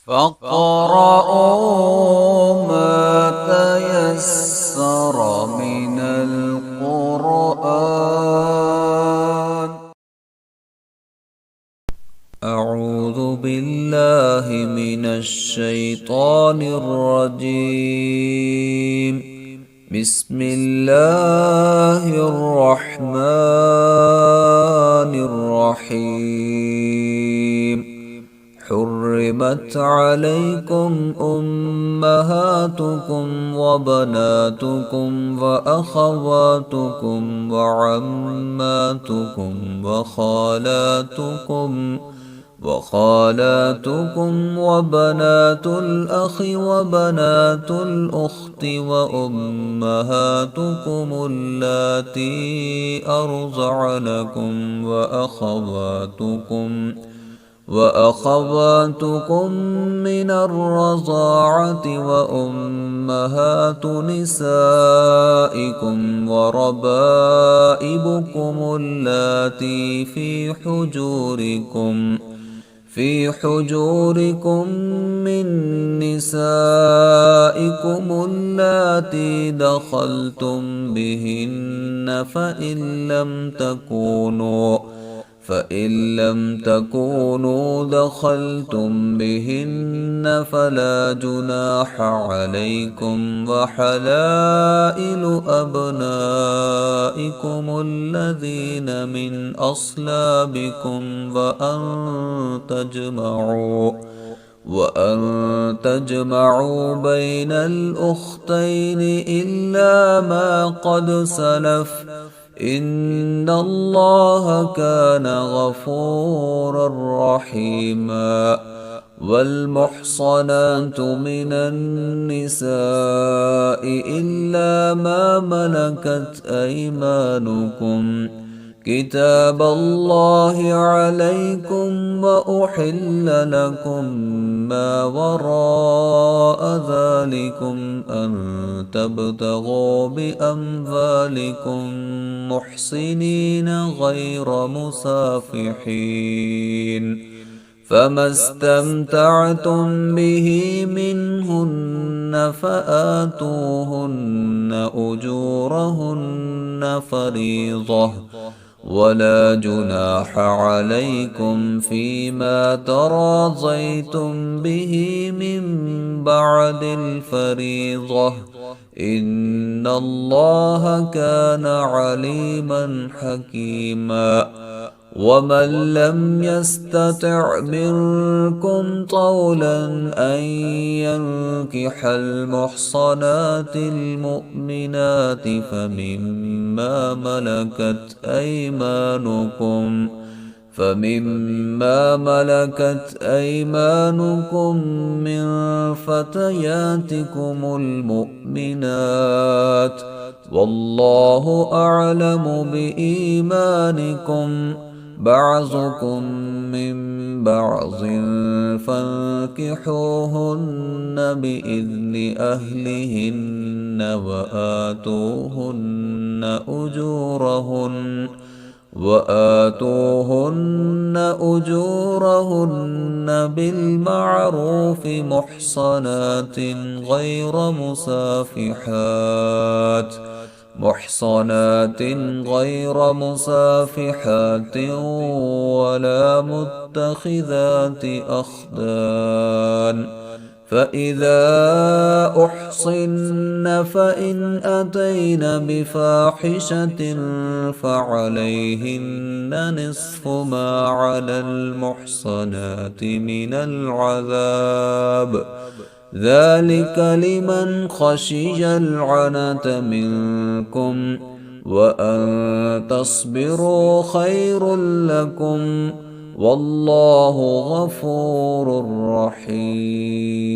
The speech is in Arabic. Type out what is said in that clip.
فاقرؤوا ما تيسر من القرآن. أعوذ بالله من الشيطان الرجيم. بسم الله الرحمن الرحيم. حرمت عليكم أمهاتكم وبناتكم وأخواتكم وعماتكم وخالاتكم وبنات الأخ وبنات الأخت وأمهاتكم اللاتي أرضعنكم وأخواتكم من الرضاعة وأمهات نسائكم وربائبكم اللاتي في حجوركم من نسائكم اللاتي دخلتم بهن فإن لم تكونوا دخلتم بهن فلا جناح عليكم. وحلائل أبنائكم الذين من أصلابكم وأن تجمعوا بين الأختين إلا ما قد سلف، إن الله كان غفورا رحيما. والمحصنات من النساء إلا ما ملكت أيمانكم كتاب الله عليكم، وأحل لكم ما وراء ذلكم أن تبتغوا بأموالكم محصنين غير مسافحين، فما استمتعتم به منهن فآتوهن أجورهن فريضة، ولا جناح عليكم فيما تراضيتم به من بعد الفريضة، إن الله كان عليما حكيما. ومن لم يستطع منكم طولا أن ينكح المحصنات المؤمنات فمما ملكت أيمانكم من فتياتكم المؤمنات، والله أعلم بإيمانكم، بعضكم من بعض، فانكحوهن بإذن أهلهن وآتوهن أجورهن بالمعروف محصنات غير مسافحات ولا متخذات أخدان. فإذا أحصن فإن أتين بفاحشة فعليهن نصف ما على المحصنات من العذاب، ذلك لمن خشي العنة منكم، وأن تصبروا خير لكم، والله غفور رحيم.